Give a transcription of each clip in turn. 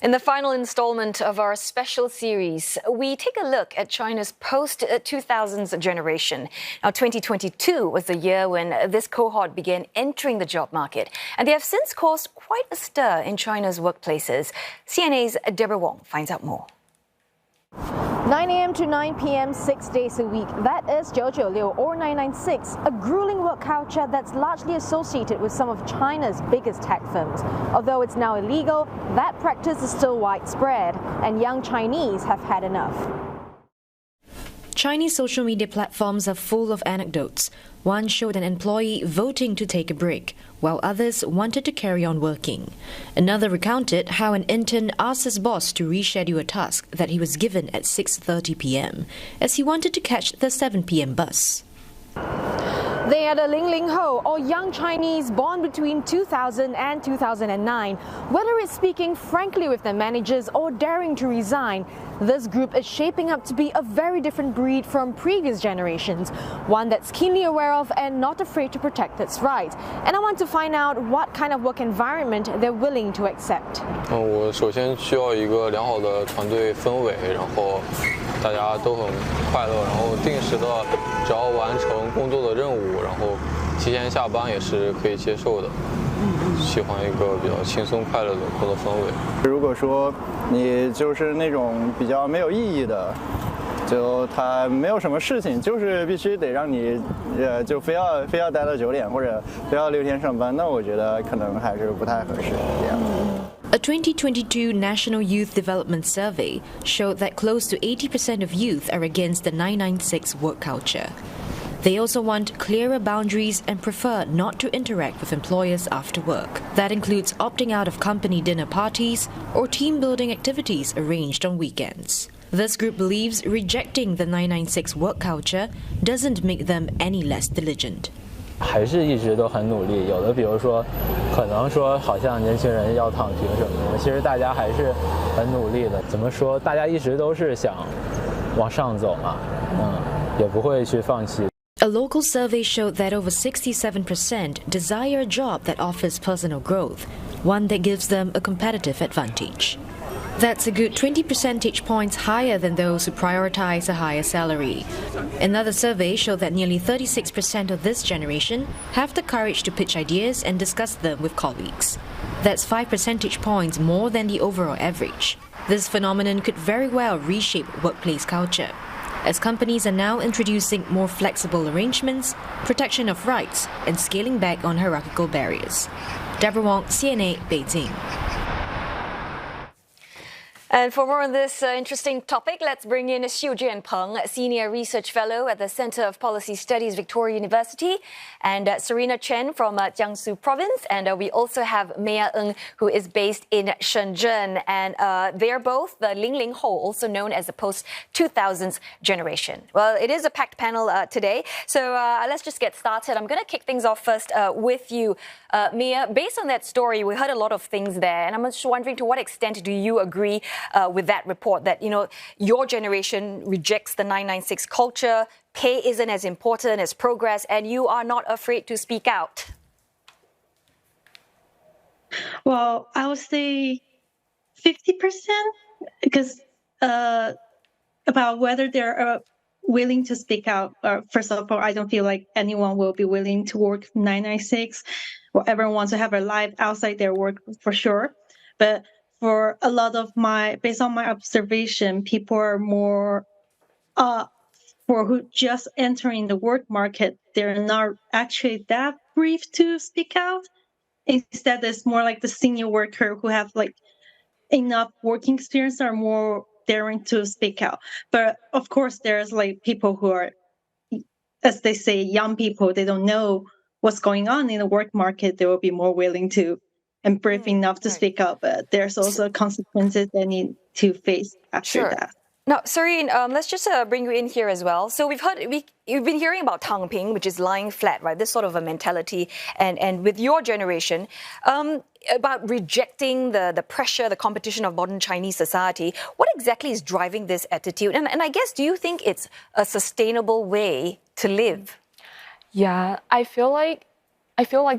In the final installment of our special series, we take a look at China's post-2000s generation. Now, 2022 was the year when this cohort began entering the job market, and they have since caused quite a stir in China's workplaces. CNA's Deborah Wong finds out more. 9 a.m. to 9 p.m. 6 days a week. That is 996 or 996, a grueling work culture that's largely associated with some of China's biggest tech firms. Although it's now illegal, that practice is still widespread, and young Chinese have had enough. Chinese social media platforms are full of anecdotes. One showed an employee voting to take a break, while others wanted to carry on working. Another recounted how an intern asked his boss to reschedule a task that he was given at 6:30 p.m. as he wanted to catch the 7 p.m. bus. They are the Ling Ho, or young Chinese born between 2000 and 2009. Whether it's speaking frankly with their managers or daring to resign, this group is shaping up to be a very different breed from previous generations, one that's keenly aware of and not afraid to protect its rights. And I want to find out what kind of work environment they're willing to accept. 我首先需要一个良好的团队氛围，然后大家都很快乐，然后定时的只要完成工作的任务，然后提前下班也是可以接受的。喜欢一个比较轻松快乐的工作氛围。如果说你就是那种比较没有意义的，就他没有什么事情，就是必须得让你就非要待到9点或者非要6天上班，那我觉得可能还是不太合适这样。A 2022 National Youth Development Survey showed that close to 80% of youth are against the 996 work culture. They also want clearer boundaries and prefer not to interact with employers after work. That includes opting out of company dinner parties or team-building activities arranged on weekends. This group believes rejecting the 996 work culture doesn't make them any less diligent. 还是一直都很努力，有的比如说，可能说好像年轻人要躺平什么的，其实大家还是很努力的。怎么说？大家一直都是想往上走嘛，也不会去放弃。 A local survey showed that over 67% desire a job that offers personal growth, one that gives them a competitive advantage. That's a good 20 percentage points higher than those who prioritize a higher salary. Another survey showed that nearly 36% of this generation have the courage to pitch ideas and discuss them with colleagues. That's 5 percentage points more than the overall average. This phenomenon could very well reshape workplace culture, as companies are now introducing more flexible arrangements, protection of rights, and scaling back on hierarchical barriers. Deborah Wong, CNA, Beijing. And for more on this interesting topic, let's bring in Xiu Jianpeng, Senior Research Fellow at the Center of Policy Studies, Victoria University, and Serena Chen from Jiangsu Province. And we also have Mia Ng, who is based in Shenzhen. And they're both the Ling Ho, also known as the post-2000s generation. Well, it is a packed panel today, so let's just get started. I'm going to kick things off first with you, Mia. Based on that story, we heard a lot of things there, and I'm just wondering to what extent do you agree with that report that, you know, your generation rejects the 996 culture, pay isn't as important as progress, and you are not afraid to speak out? Well, I would say 50%, because about whether they're willing to speak out. First of all, I don't feel like anyone will be willing to work 996. Well, everyone wants to have a life outside their work for sure, but for a lot of based on my observation, people are more, for who just entering the work market, they're not actually that brief to speak out. Instead, it's more like the senior worker who have like enough working experience are more daring to speak out. But of course, there's like people who are, as they say, young people, they don't know what's going on in the work market. They will be more willing to and brave enough to speak up, but there's also consequences they need to face after that. Now, Serene, let's just bring you in here as well. So you've been hearing about tangping, which is lying flat, right? This sort of a mentality, and with your generation, about rejecting the pressure, the competition of modern Chinese society. What exactly is driving this attitude? And I guess, do you think it's a sustainable way to live? Yeah, I feel like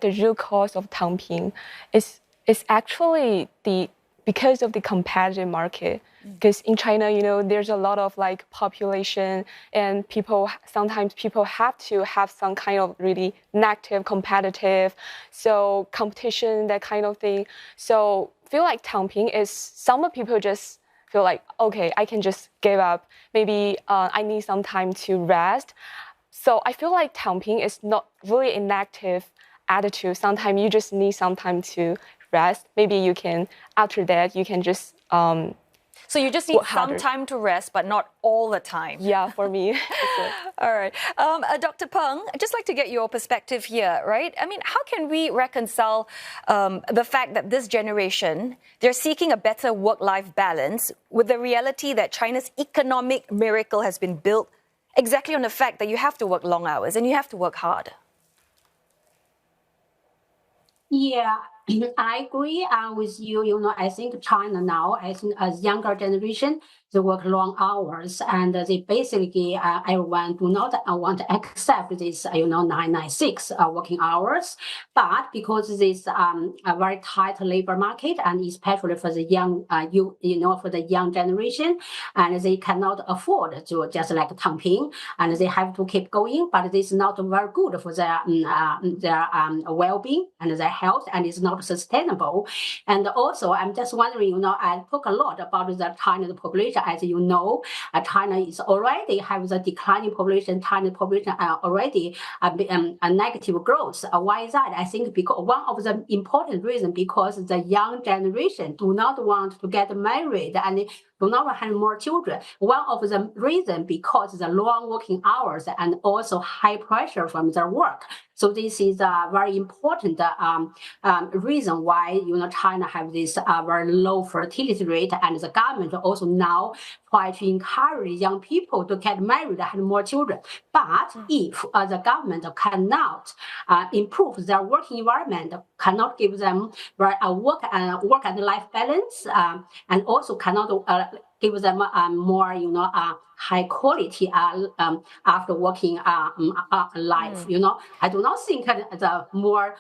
the real cause of tangping is actually the because of the competitive market. Because in China, there's a lot of like population, and sometimes people have to have some kind of really negative, competitive, so competition, that kind of thing. So feel like Tangping is some people just feel like, okay, I can just give up. Maybe I need some time to rest. So I feel like Tangping is not really an active attitude. Sometimes you just need some time to rest. Maybe you can, after that, you can just so you just need some time to rest, but not all the time. Yeah, for me. All right. Dr. Peng, I'd just like to get your perspective here, right? I mean, how can we reconcile the fact that this generation, they're seeking a better work-life balance with the reality that China's economic miracle has been built exactly on the fact that you have to work long hours and you have to work hard? Yeah, I agree with you. I think China now, I think as younger generation, they work long hours, and they basically everyone do not want to accept this 996 working hours. But because this a very tight labor market, and especially for the young for the young generation, and they cannot afford to just like Tangping, and they have to keep going. But this is not very good for their well-being and their health, and it's not sustainable. And also, I'm just wondering, I talk a lot about the China's population. As you know, China is already have the declining population. China's population are already a negative growth. Why is that? I think because one of the important reasons, because the young generation do not want to get married and do not have more children. One of the reasons because the long working hours and also high pressure from their work. So this is a very important reason why China have this very low fertility rate, and the government also now try to encourage young people to get married and have more children. But if the government cannot improve their working environment, cannot give them work and life balance, and also cannot give them more high quality after working life. I do not think the more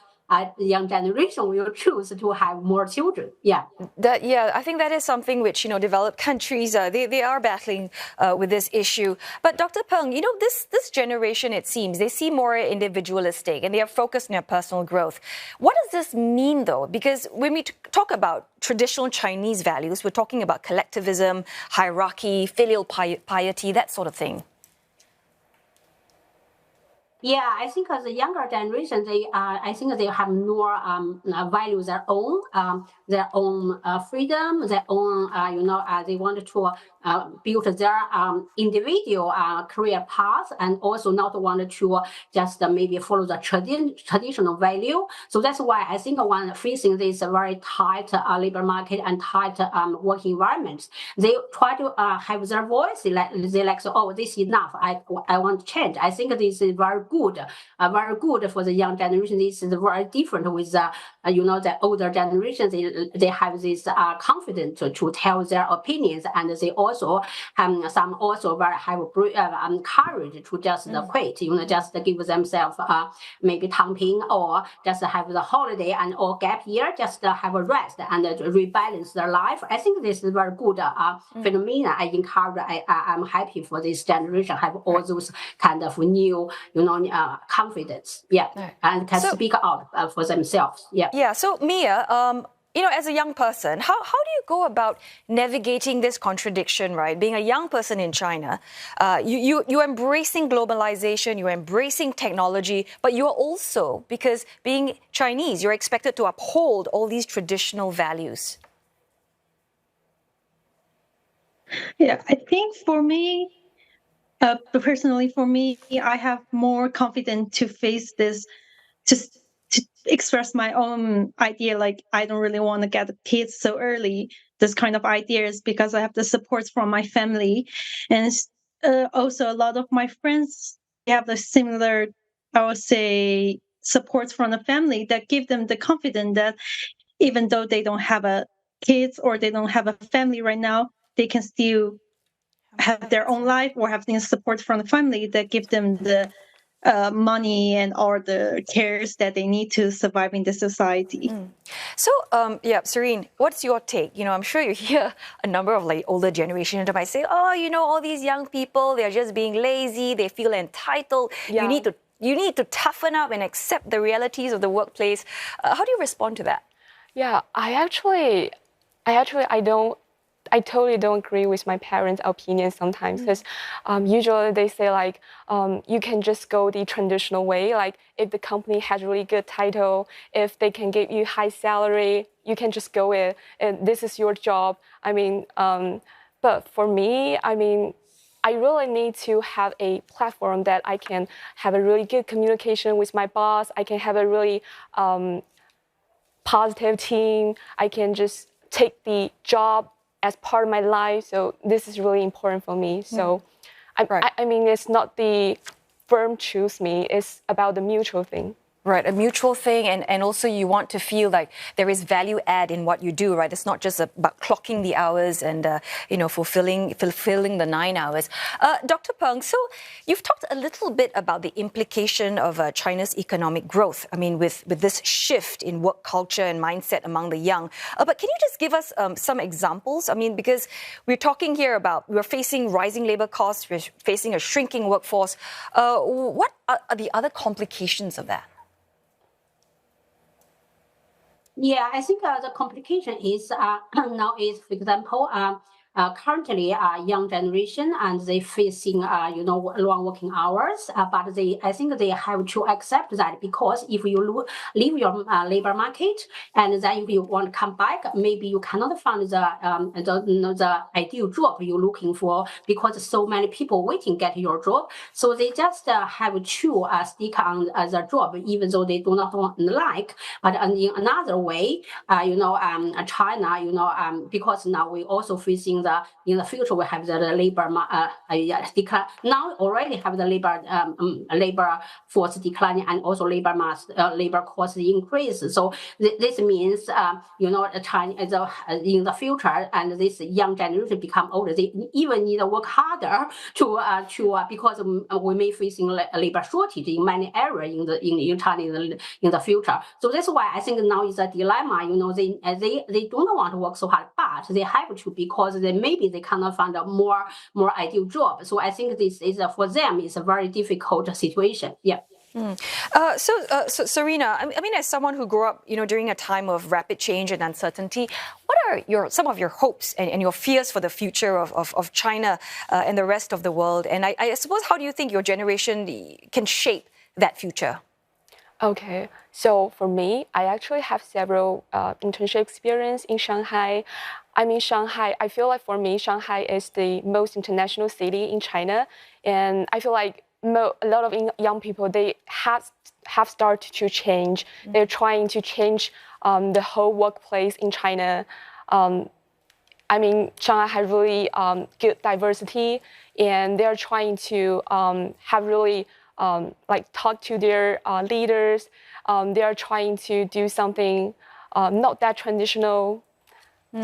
young generation will choose to have more children. Yeah. I think that is something which developed countries they are battling with this issue. But Dr. Peng, this generation, it seems they seem more individualistic and they are focused on their personal growth. What does this mean, though? Because when we talk about traditional Chinese values, we're talking about collectivism, hierarchy, filial piety, that sort of thing. Yeah, I think as the younger generation, I think they have more value their own freedom, their own they want to build their individual career path, and also not want to just maybe follow the traditional value. So that's why I think when facing this very tight labor market and tight working environments, they try to have their voice. They like, so, oh, this is enough. I want to change. I think this is very good for the young generation. This is very different with the older generation. They have this confidence to tell their opinions, and they also some also very have courage to just quit. Just give themselves maybe Tangping, or just have the holiday and or gap year, just have a rest and rebalance their life. I think this is very good phenomena. I encourage. I'm happy for this generation have all those kind of new confidence, and can speak out for themselves. So Mia, as a young person, how do you go about navigating this contradiction, right? Being a young person in China, you're embracing globalization, you're embracing technology, but you're also, because being Chinese, you're expected to uphold all these traditional values. Yeah, I think for me, personally, for me, I have more confidence to face this, to express my own idea. Like, I don't really want to get kids so early, this kind of ideas, because I have the support from my family. And also a lot of my friends have the similar, I would say, support from the family that give them the confidence that even though they don't have a kids or they don't have a family right now, they can still have their own life or have the support from the family that give them the money and all the cares that they need to survive in the society. So, Serene, what's your take? I'm sure you hear a number of older generation that might say, all these young people, they're just being lazy, they feel entitled. Yeah. You need to toughen up and accept the realities of the workplace. How do you respond to that? Yeah, I totally don't agree with my parents' opinion sometimes, because usually they say you can just go the traditional way. Like if the company has really good title, if they can give you high salary, you can just go in and this is your job. But for me, I really need to have a platform that I can have a really good communication with my boss. I can have a really positive team. I can just take the job as part of my life. So this is really important for me. So it's not the firm choose me, it's about the mutual thing. Right, a mutual thing, and also you want to feel like there is value add in what you do, right? It's not just about clocking the hours and fulfilling the 9 hours. Dr. Peng, so you've talked a little bit about the implication of China's economic growth. With this shift in work culture and mindset among the young. But can you just give us some examples? Because we're talking here about we're facing rising labor costs, we're facing a shrinking workforce. What are the other complications of that? Yeah, I think the complication is now is, for example, currently young generation and they facing long working hours, but I think they have to accept that, because if you leave your labor market and then if you want to come back, maybe you cannot find the ideal job you're looking for, because so many people waiting get your job. So they just have to stick on the job even though they do not like. But in another way, China, because now we also facing in the future we have the labor decline. Now already have the labor force declining and also labor cost increase. So this means China in the future, and this young generation become older, they even need to work harder to because we may facing labor shortage in many areas in China in the future. So that's why I think now is a dilemma. They do not want to work so hard, but they have to, because maybe they cannot find a more ideal job. So I think this is for them is a very difficult situation. Yeah. So Serena, as someone who grew up, during a time of rapid change and uncertainty, what are some of your hopes and your fears for the future of China and the rest of the world? And I suppose, how do you think your generation can shape that future? Okay, so for me, I actually have several internship experience in Shanghai. Shanghai, I feel like for me, Shanghai is the most international city in China. And I feel like a lot of young people, they have started to change. They're trying to change the whole workplace in China. Shanghai has really good diversity, and they're trying to have really talk to their leaders. They are trying to do something not that traditional.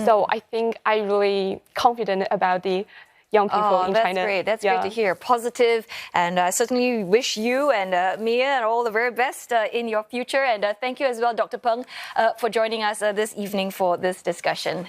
So I think I'm really confident about the young people in China. That's great. That's great to hear. Positive, and I certainly wish you and Mia all the very best in your future. And thank you as well, Dr. Peng, for joining us this evening for this discussion.